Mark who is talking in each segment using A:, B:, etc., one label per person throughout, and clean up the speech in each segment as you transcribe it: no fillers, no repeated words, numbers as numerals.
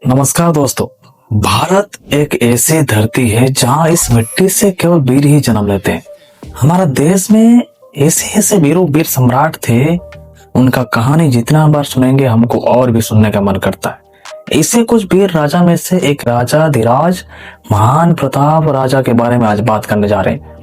A: नमस्कार दोस्तों। भारत एक ऐसी धरती है जहां इस मिट्टी से केवल वीर ही जन्म लेते हैं। हमारा देश में ऐसे ऐसे वीरों वीर सम्राट थे, उनका कहानी जितना बार सुनेंगे हमको और भी सुनने का मन करता है। ऐसे कुछ वीर राजा में से एक राजा धीराज महान प्रताप राजा के बारे में आज बात करने जा रहे हैं।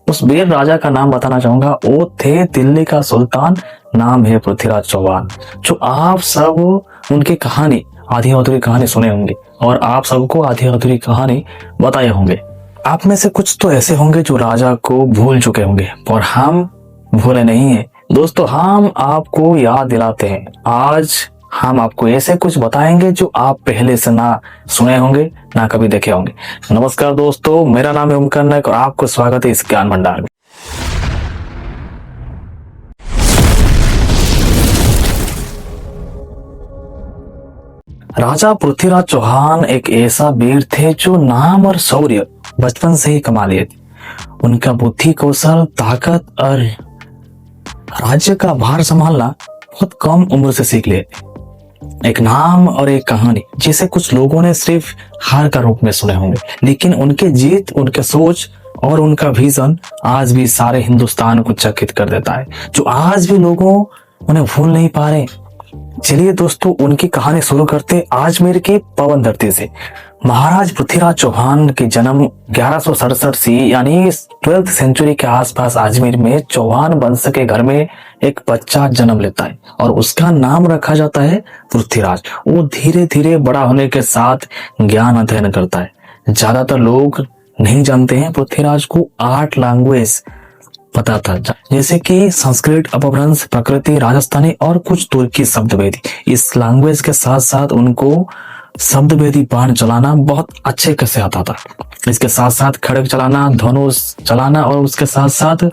A: उस वीर राजा का नाम बताना चाहूंगा। वो थे दिल्ली का सुल्तान, नाम है पृथ्वीराज चौहान। जो आप सब उनकी कहानी, आधी अधूरी कहानी सुने होंगे और आप सबको आधी अधूरी कहानी बताए होंगे। आप में से कुछ तो ऐसे होंगे जो राजा को भूल चुके होंगे, और हम भूले नहीं है दोस्तों। हम आपको याद दिलाते हैं। आज हम आपको ऐसे कुछ बताएंगे जो आप पहले से ना सुने होंगे, ना कभी देखे होंगे। नमस्कार दोस्तों, मेरा नाम है ओमकार नायक और आपको स्वागत है इस ज्ञान भंडार में। राजा पृथ्वीराज चौहान एक ऐसा वीर थे जो नाम और शौर्य बचपन से ही कमा लिए थे। उनका बुद्धि, कौशल, ताकत और राज्य का भार संभालना बहुत कम उम्र से सीख लिए थे। एक नाम और एक कहानी जिसे कुछ लोगों ने सिर्फ हार का रूप में सुने होंगे, लेकिन उनके जीत, उनके सोच और उनका विजन आज भी सारे हिंदुस्तान को चकित कर देता है, जो आज भी लोगों उन्हें भूल नहीं पा रहे। चलिए दोस्तों, उनकी कहानी शुरू करते अजमेर की पवन धरती से। महाराज पृथ्वीराज चौहान के जन्म 1167 से यानी 12th सेंचुरी के आसपास अजमेर में चौहान वंश के घर में एक बच्चा जन्म लेता है और उसका नाम रखा जाता है पृथ्वीराज। वो धीरे धीरे बड़ा होने के साथ ज्ञान अध्ययन करता है। ज्यादातर लोग नहीं जानते हैं पृथ्वीराज को 8 लैंग्वेज पता था, जैसे कि संस्कृत, अपभ्रंश, प्रकृति, राजस्थानी और कुछ तुर्की शब्द वेदी। इस लैंग्वेज के साथ साथ उनको शब्द वेदी बाण चलाना बहुत अच्छे से आता था। इसके साथ साथ खड़ग चलाना, धनुष चलाना और उसके साथ साथ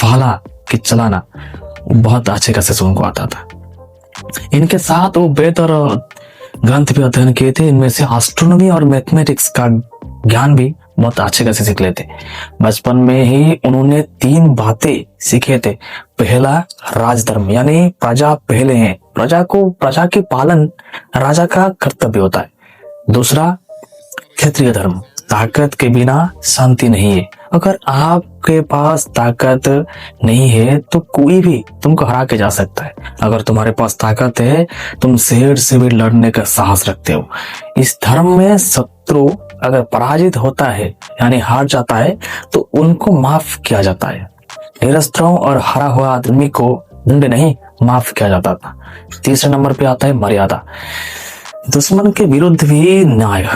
A: भाला की चलाना बहुत अच्छे से उनको आता था। इनके साथ वो वेद और ग्रंथ भी अध्ययन किए थे। इनमें से एस्ट्रोनॉमी और मैथमेटिक्स का ज्ञान भी बहुत अच्छे से सीख लेते। बचपन में ही उन्होंने 3 बातें सीखे थे। पहला, राजधर्म, यानी प्रजा पहले है, प्रजा के पालन राजा का कर्तव्य होता है। दूसरा, क्षत्रिय धर्म, ताकत के बिना शांति नहीं है। अगर आपके पास ताकत नहीं है तो कोई भी तुमको हरा के जा सकता है। अगर तुम्हारे पास ताकत है, तुम शेर से भी लड़ने का साहस रखते हो। इस धर्म में शत्रु अगर पराजित होता है यानी हार जाता है तो उनको माफ किया जाता है। निरस्त्रों और हरा हुआ आदमी को दंड नहीं, माफ किया जाता था। तीसरे नंबर पे आता है मर्यादा, दुश्मन के विरुद्ध भी न्याय।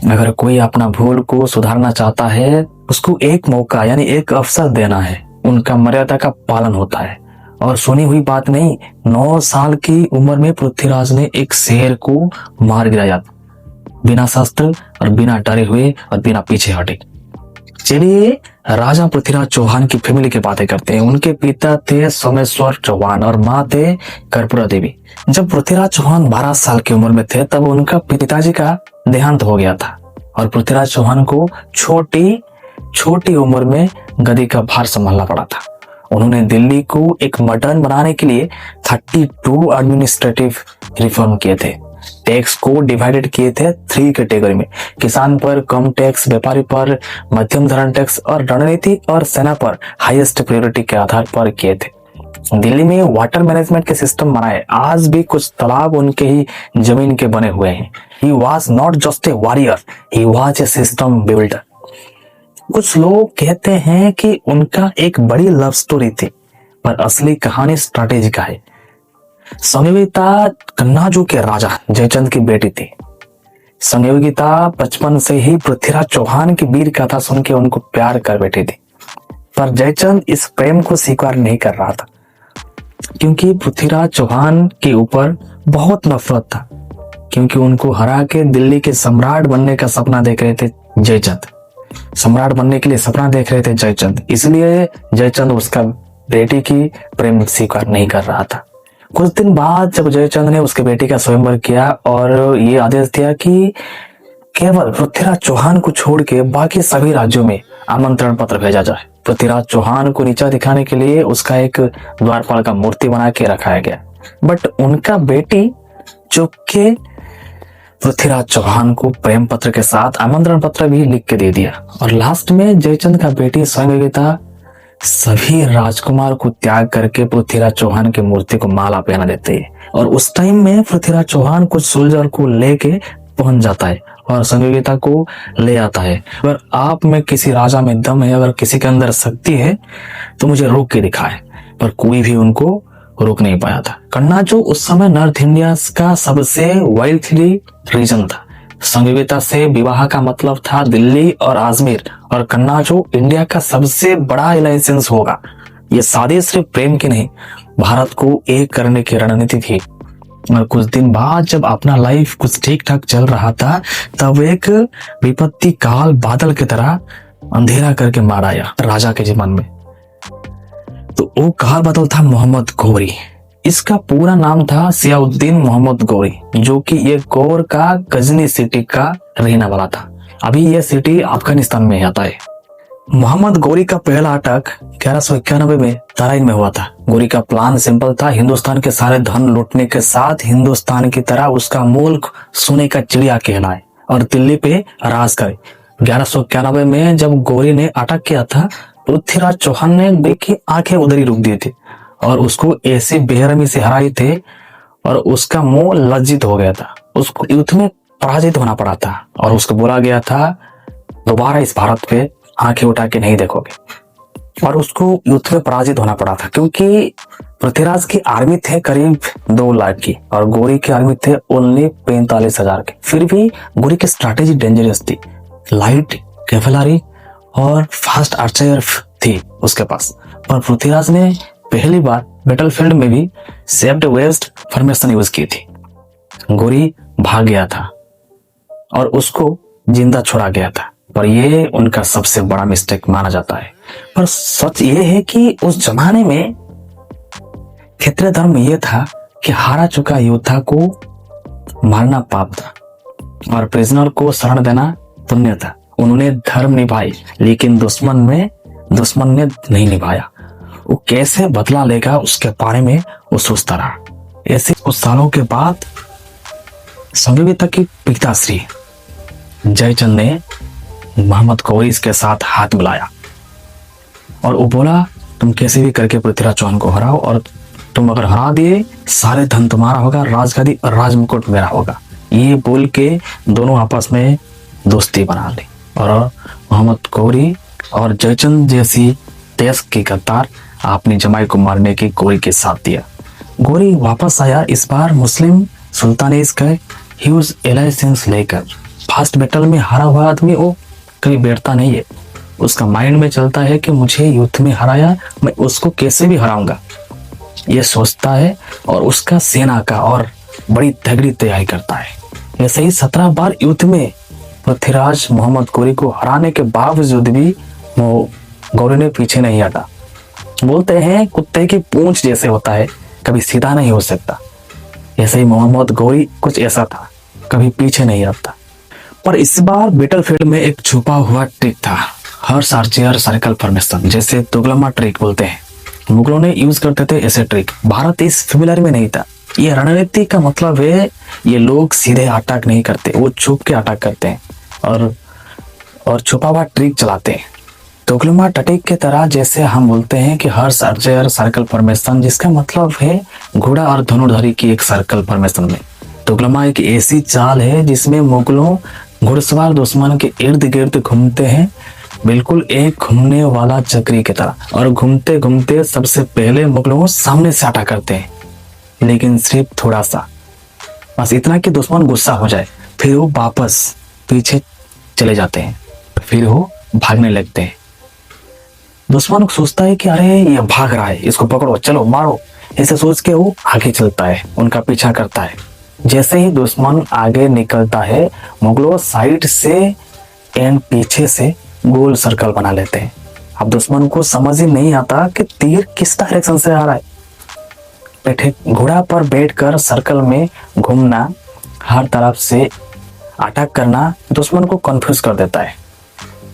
A: अगर कोई अपना भूल को सुधारना चाहता है, उसको एक मौका यानी एक अवसर देना है। उनका मर्यादा का पालन होता है। और सुनी हुई बात नहीं, 9 साल की उम्र में पृथ्वीराज ने एक शेर को मार गिराया, बिना शस्त्र और बिना डरे हुए और बिना पीछे हटे। चलिए राजा पृथ्वीराज चौहान की फैमिली की बातें करते हैं। उनके पिता थे सोमेश्वर चौहान और माँ थे कर्पूरा देवी। जब पृथ्वीराज चौहान 12 साल की उम्र में थे तब उनका पिताजी का देहांत हो गया था और पृथ्वीराज चौहान को छोटी उम्र में गद्दी का भार संभालना पड़ा था। उन्होंने दिल्ली को एक मॉडर्न बनाने के लिए 32 एडमिनिस्ट्रेटिव रिफॉर्म किए थे। टैक्स को डिवाइडेड किए थे 3 कैटेगरी में, किसान पर कम टैक्स, व्यापारी पर मध्यम धरण टैक्स और रणनीति और सेना पर हाईएस्ट प्रायोरिटी के आधार पर किए थे। दिल्ली में वाटर मैनेजमेंट के सिस्टम बनाए। आज भी कुछ तालाब उनके ही जमीन के बने हुए हैं। He was not just a warrior, he was a system builder। कुछ लोग कहते हैं कि उनका एक बड़ी लव स्टोरी थी, पर असली कहानी स्ट्रैटेजी का है। संयोगिता कन्नाजू के राजा जयचंद की बेटी थी। संयोगिता बचपन से ही पृथ्वीराज चौहान की वीर कथा सुन के उनको प्यार कर बैठी थी, पर जयचंद इस प्रेम को स्वीकार नहीं कर रहा था क्योंकि पृथ्वीराज चौहान के ऊपर बहुत नफरत था, क्योंकि उनको हरा के दिल्ली के सम्राट बनने का सपना देख रहे थे जयचंद। सम्राट बनने के लिए सपना देख रहे थे जयचंद, इसलिए जयचंद उसका बेटी की प्रेम स्वीकार नहीं कर रहा था। कुछ दिन बाद जब जयचंद ने उसके बेटी का स्वयंवर किया और ये आदेश दिया कि केवल पृथ्वीराज चौहान को छोड़ के बाकी सभी राज्यों में आमंत्रण पत्र भेजा जाए। पृथ्वीराज चौहान को नीचा दिखाने के लिए उसका एक द्वारपाल का मूर्ति बना के रखाया गया, बट उनका बेटी जो कि पृथ्वीराज चौहान को प्रेम पत्र के साथ आमंत्रण पत्र भी लिख के दे दिया। और लास्ट में जयचंद का बेटी संयोगिता सभी राजकुमार को त्याग करके पृथ्वीराज चौहान की मूर्ति को माला पहना देते हैं। और उस टाइम में पृथ्वीराज चौहान कुछ सोल्जर को लेके पहुंच जाता है और संयोगिता को ले आता है। अगर आप में किसी राजा में दम है, अगर किसी के अंदर शक्ति है तो मुझे रोक के दिखाए, पर कोई भी उनको रोक नहीं पाया था। कन्नाजो उस समय नॉर्थ इंडिया का सबसे वेल्थी रीजन था। संयोगिता से विवाह का मतलब था दिल्ली और अजमेर, और कन्नाजो इंडिया का सबसे बड़ा लाइसेंस होगा। ये शादी सिर्फ प्रेम की नहीं, भारत को एक करने की रणनीति थी। और कुछ दिन बाद जब अपना लाइफ कुछ ठीक ठाक चल रहा था, तब एक विपत्ति काल बादल की तरह अंधेरा करके मार आया राजा के जीवन में। तो वो काल बादल था मोहम्मद गौरी। इसका पूरा नाम था सियाउद्दीन मोहम्मद गौरी, जो कि ये गौर का गजनी सिटी का रहने वाला था। अभी यह सिटी अफगानिस्तान में आता है। मोहम्मद गौरी का पहला अटैक 1191 में तराइन में हुआ था। गौरी का प्लान सिंपल था, हिंदुस्तान के सारे धन लूटने के साथ हिंदुस्तान की तरह उसका मुल्क सोने का चिड़िया कहलाए और दिल्ली पे राज करे। 1191 में जब गौरी ने अटैक किया था, पृथ्वीराज चौहान ने गौरी की आंखें उधर ही रोक दी थी और उसको ऐसे बेरहमी से हराए थे और उसका मुंह लज्जित हो गया था। उसको युद्ध में पराजित होना पड़ा था और उसको बोला गया था दोबारा इस भारत पे आंखें उठा के नहीं देखोगे। और उसको युद्ध में पराजित होना पड़ा था क्योंकि पृथ्वीराज की आर्मी थे करीब 2 लाख की और गौरी की आर्मी थे ओनली 45,000 की। फिर भी गौरी की स्ट्रैटेजी डेंजरस थी। लाइट कैवलरी और फास्ट आर्चर थी उसके पास। पर पृथ्वीराज ने पहली बार बैटलफील्ड में भी सेव्ड वेस्ट फॉर्मेशन यूज की थी। गौरी भाग गया था और उसको जिंदा छोड़ा गया था, पर यह उनका सबसे बड़ा मिस्टेक माना जाता है। पर सच ये है कि उस जमाने में क्षत्रिय धर्म यह था कि हारा चुका योद्धा को मारना पाप था और प्रिजनर को शरण देना पुण्य था। उन्होंने धर्म निभाई, लेकिन दुश्मन ने नहीं निभाया। वो कैसे बदला लेगा उसके बारे में वो सोचता रहा। ऐसे कुछ सालों के बाद संयोगिता की पिताश्री जयचंद ने मोहम्मद गौरी के साथ हाथ मिलाया और वो बोला तुम कैसे भी करके पृथ्वीराज चौहान को हराओ, और तुम अगर हरा दिए सारे धन तुम्हारा होगा, राजगादी और राजमुकुट मेरा होगा। ये बोल के दोनों आपस में दोस्ती बना ली और मोहम्मद गौरी और जयचंद जैसी देश के गद्दार अपनी जमाई को मारने की गौरी के साथ दिया। गौरी वापस आया, इस बार मुस्लिम सुल्तानेज का ह्यूज लाइसेंस लेकर। फर्स्ट बैटल में हारा हुआ आदमी वो कभी बैठता नहीं है, उसका माइंड में चलता है कि मुझे युद्ध में हराया, मैं उसको कैसे भी हराऊंगा, ये सोचता है और उसका सेना का और बड़ी तगड़ी तैयारी करता है। ऐसे ही 17 बार युद्ध में पृथ्वीराज मोहम्मद गौरी को हराने के बावजूद भी गौरी ने पीछे नहीं हटा। बोलते हैं कुत्ते की पूंछ जैसे होता है, कभी सीधा नहीं हो सकता। ऐसे ही मोहम्मद गौरी कुछ ऐसा था, कभी पीछे नहीं हटता। पर इस बार बैटलफील्ड में एक छुपा हुआ ट्रिक था, हॉर्स आर्चर सर्कल फॉर्मेशन, जैसे तुगलमा ट्रिक बोलते हैं। मुगलों ने यूज करते थे ऐसे ट्रिक, भारत इस फेमिलियर में नहीं था। ये रणनीति का मतलब है ये लोग सीधे अटैक नहीं करते, वो छुप के अटैक करते हैं और छुपा हुआ ट्रिक चलाते हैं। तुगलमा टटिक के तरह, जैसे हम बोलते हैं कि हॉर्स आर्चर सर्कल फॉर्मेशन, जिसका मतलब है घोड़ा और धनुर्धारी की एक सर्कल फॉर्मेशन में। तुगलमा एक ऐसी चाल है जिसमें मुगलों घुड़सवार दुश्मन के इर्द गिर्द घूमते हैं, बिल्कुल एक घूमने वाला चक्री की तरह, और घूमते घूमते सबसे पहले मुगलों सामने से अटैक करते हैं, लेकिन सिर्फ थोड़ा सा, बस इतना कि दुश्मन गुस्सा हो जाए, फिर वो वापस पीछे चले जाते हैं, फिर वो भागने लगते हैं। दुश्मन सोचता है कि अरे ये भाग रहा है, इसको पकड़ो, चलो मारो, ऐसे सोच के वो आगे चलता है, उनका पीछा करता है। जैसे ही दुश्मन आगे निकलता है, मुगलों साइड से एंड पीछे से गोल सर्कल बना लेते हैं। अब दुश्मन को समझ ही नहीं आता कि तीर किस डायरेक्शन से आ रहा है। बैठे घोड़ा पर बैठकर सर्कल में घूमना, हर तरफ से अटैक करना दुश्मन को कंफ्यूज कर देता है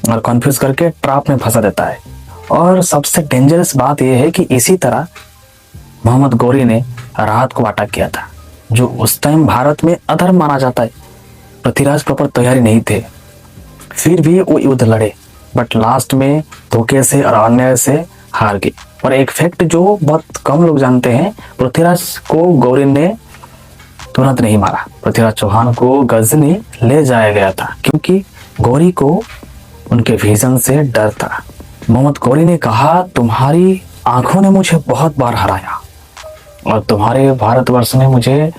A: और कंफ्यूज करके ट्रैप में फंसा देता है। और सबसे डेंजरस बात यह है कि इसी तरह मोहम्मद गौरी ने रात को अटैक किया था, जो उस टाइम भारत में अधर्म माना जाता है। पृथ्वीराज प्रॉपर तैयारी नहीं थे, फिर भी वो युद्ध लड़े, बट लास्ट में धोखे से और अन्याय से हार गए। और एक फैक्ट जो बहुत कम लोग जानते हैं, पृथ्वीराज को गौरी ने तुरंत नहीं मारा, पृथ्वीराज चौहान को गजनी ले जाया गया था, क्योंकि गौरी को उनके विजन से डर था। मोहम्मद गौरी ने कहा, तुम्हारी आंखों ने मुझे बहुत बार हराया और तुम्हारे भारतवर्ष ने मुझे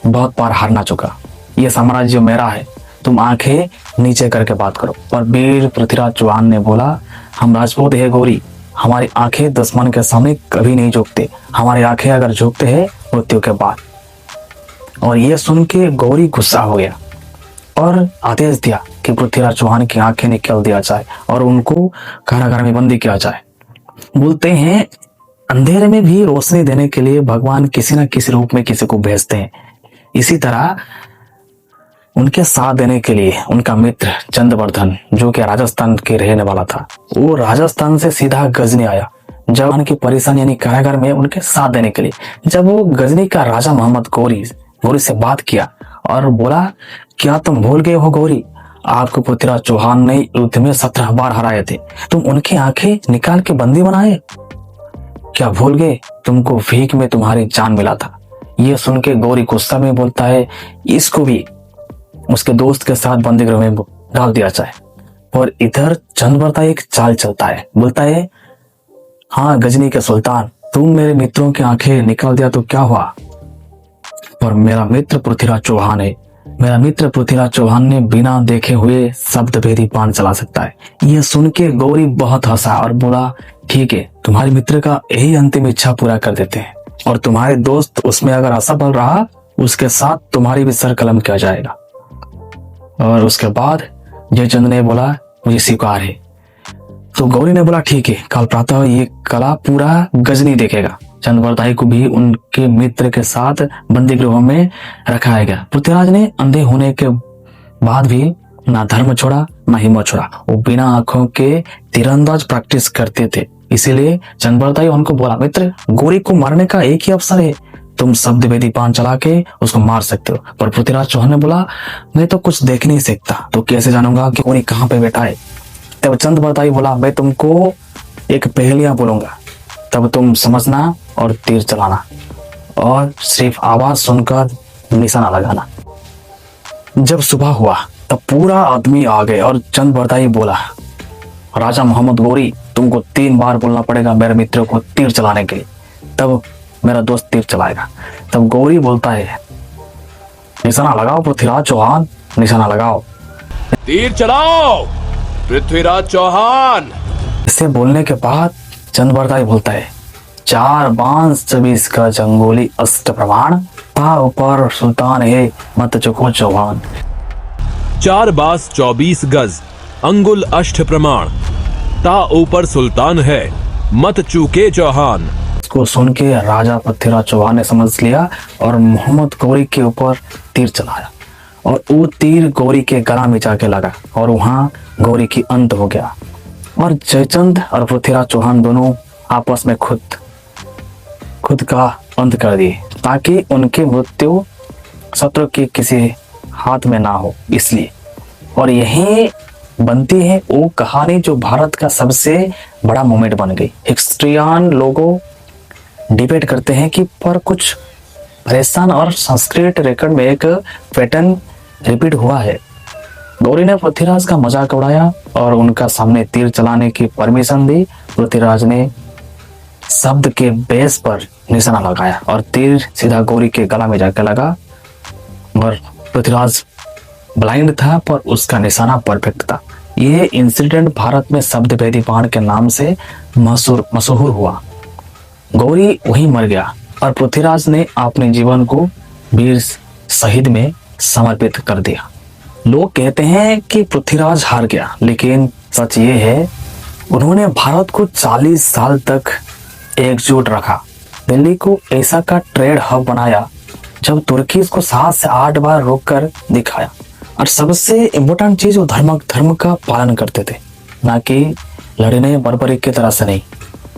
A: बहुत बार हारना चुका, ये साम्राज्य मेरा है, तुम आंखें नीचे करके बात करो। और वीर पृथ्वीराज चौहान ने बोला, हम राजपूत है गौरी, हमारी आंखें दुश्मन के सामने कभी नहीं झुकते, हमारी आंखें अगर झुकते हैं मृत्यु के बाद। और ये सुन के गौरी गुस्सा हो गया और आदेश दिया कि पृथ्वीराज चौहान की आंखें निकाल दिया जाए और उनको कारागार में बंदी किया जाए। बोलते हैं अंधेरे में भी रोशनी देने के लिए भगवान किसी न किसी रूप में किसी को भेजते हैं। इसी तरह उनके साथ देने के लिए उनका मित्र चंद्रवर्धन, जो कि राजस्थान के रहने वाला था, वो राजस्थान से सीधा गजनी आया जब उनकी परेशानी यानी कारागार में उनके साथ देने के लिए। जब वो गजनी का राजा मोहम्मद गौरी से बात किया और बोला, क्या तुम भूल गए हो गौरी, आपको पृथ्वीराज चौहान ने युद्ध में 17 बार हराए थे, तुम उनकी आंखें निकाल के बंदी बनाए, क्या भूल गए, तुमको भीख में तुम्हारी जान मिला था। ये सुन के गौरी गुस्सा में बोलता है, इसको भी उसके दोस्त के साथ बंदी गृह में डाल दिया जाए। और इधर चंद्रवर्ता एक चाल चलता है, बोलता है, हाँ गजनी के सुल्तान, तुम मेरे मित्रों की आंखें निकाल दिया तो क्या हुआ, पर मेरा मित्र पृथ्वीराज चौहान है, मेरा मित्र पृथ्वीराज चौहान ने बिना देखे हुए शब्द भेदी बाण चला सकता है। यह सुन के गौरी बहुत हंसा और बोला, ठीक है, तुम्हारे मित्र का यही अंतिम इच्छा पूरा कर देते हैं, और तुम्हारे दोस्त उसमें अगर असफल रहा, उसके साथ तुम्हारी भी सर कलम किया जाएगा। और उसके बाद जयचंद ने बोला, मुझे स्वीकार है। तो गौरी ने बोला, ठीक है, कल प्रातः ये कला पूरा गजनी देखेगा। चंद्रवर्ताई को भी उनके मित्र के साथ बंदी गृह में रखाया गया। पृथ्वीराज ने अंधे होने के बाद भी ना धर्म छोड़ा ना हिम्मत छोड़ा, वो बिना आंखों के तीरंदाज प्रैक्टिस करते थे। इसीलिए चंद्रवर्ताई उनको बोला, मित्र, गौरी को मारने का एक ही अवसर है, तुम शब्द वेदी बाण चला के उसको मार सकते हो। पर पृथ्वीराज चौहान ने बोला, मैं तो कुछ देख नहीं सकता, तो कैसे जानूंगा कि गौरी कहाँ पे बैठा है। तब चंद्रवर्ताई बोला, मैं तुमको एक पहेलियां बोलूंगा, तब तुम समझना और तीर चलाना, और सिर्फ आवाज सुनकर निशाना लगाना। जब सुबह हुआ तब पूरा आदमी आ गए और चंद्रवर्ताई बोला, राजा मोहम्मद गौरी, तुमको 3 बार बोलना पड़ेगा मेरे मित्रों को तीर चलाने के लिए, तब मेरा दोस्त तीर चलाएगा। तब गौरी बोलता है, निशाना लगाओ पृथ्वीराज चौहान, निशाना लगाओ,
B: तीर चलाओ पृथ्वीराज चौहान।
A: इसे बोलने के बाद चंद्रवर्ताई बोलता है, 4 बांस 24 का जंगोली अष्ट प्रमाण, ता ऊपर सुल्तान है मत चुको चौहान।
B: 4 बांस 24 गज अंगुल अष्ट प्रमाण, ता ऊपर सुल्तान है मत चूके चौहान।
A: इसको सुन के राजा पृथ्वीराज चौहान ने समझ लिया और मोहम्मद गौरी के ऊपर तीर चलाया, और वो तीर गौरी के गला में जाके लगा और वहां गौरी की अंत हो गया। और जयचंद और पृथ्वीराज चौहान दोनों आपस में खुद का अंत कर दिए, ताकि उनकी मृत्यु शत्रु के किसी हाथ में ना हो, इसलिए। और यही बनती है वो कहानी जो भारत का सबसे बड़ा मोमेंट बन गई। हिस्ट्रियन लोगों डिबेट करते हैं कि पर कुछ परेशान और संस्कृत रिकॉर्ड में एक पैटर्न रिपीट हुआ है। गौरी ने पृथ्वीराज का मजाक उड़ाया और उनका सामने तीर चलाने की परमिशन दी। पृथ्वीराज ने शब्द के बेस पर निशाना लगाया और तीर सीधा गौरी के गला में जाकर लगा। और पृथ्वीराज ब्लाइंड था पर उसका निशाना परफेक्ट था। यह इंसिडेंट भारत में शब्द भेदी बाण के नाम से मशहूर हुआ। गौरी वहीं मर गया और पृथ्वीराज ने अपने जीवन को वीर शहीद में समर्पित कर दिया। लोग कहते हैं कि पृथ्वीराज हार गया, लेकिन सच ये है उन्होंने भारत को 40 साल तक एकजुट रखा। दिल्ली को ऐसा का ट्रेड हब बनाया जब तुर्की इसको 7 से 8 बार रोक कर दिखाया। और सबसे इम्पोर्टेंट चीज, वो धर्म का पालन करते थे, ना कि लड़ने बर्बरी की तरह से नहीं।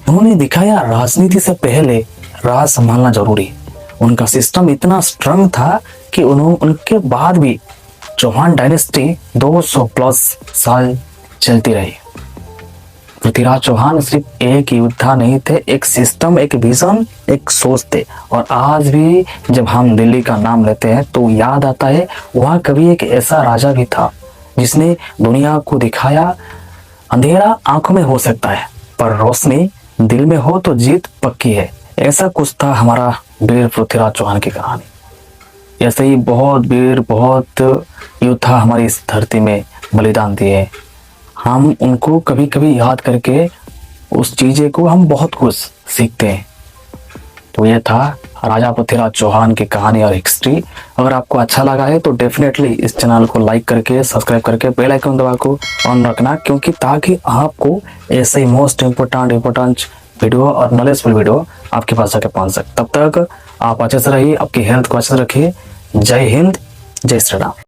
A: उन्होंने दिखाया राजनीति से पहले राज संभालना जरूरी। उनका सिस्टम इतना स्ट्रांग था कि उनके बाद भी चौहान डायनेस्टी 200 प्लस साल चलती रही। पृथ्वीराज चौहान सिर्फ एक योद्धा नहीं थे, एक सिस्टम, एक विजन, एक सोच थे। और आज भी जब हम दिल्ली का नाम लेते हैं तो याद आता है वहाँ कभी एक ऐसा राजा भी था जिसने दुनिया को दिखाया अंधेरा आंखों में हो सकता है पर रोशनी दिल में हो तो जीत पक्की है। ऐसा कुछ था हमारा वीर पृथ्वीराज चौहान की कहानी। ऐसे ही बहुत वीर, बहुत योद्धा हमारी इस धरती में बलिदान दिए। हम उनको कभी कभी याद करके उस चीज़ें को हम बहुत कुछ सीखते हैं। तो ये था राजा पृथ्वीराज चौहान की कहानी और हिस्ट्री। अगर आपको अच्छा लगा है तो डेफिनेटली इस चैनल को लाइक करके, सब्सक्राइब करके, बेल आइकन दबा को ऑन रखना, क्योंकि ताकि आपको ऐसे ही मोस्ट इम्पोर्टेंट वीडियो और नॉलेजफुल वीडियो आपके पास जाके पहुंच सके। तब तक आप अच्छे से रहिए, आपकी हेल्थ को अच्छे से रखिए। जय हिंद, जय श्री राम।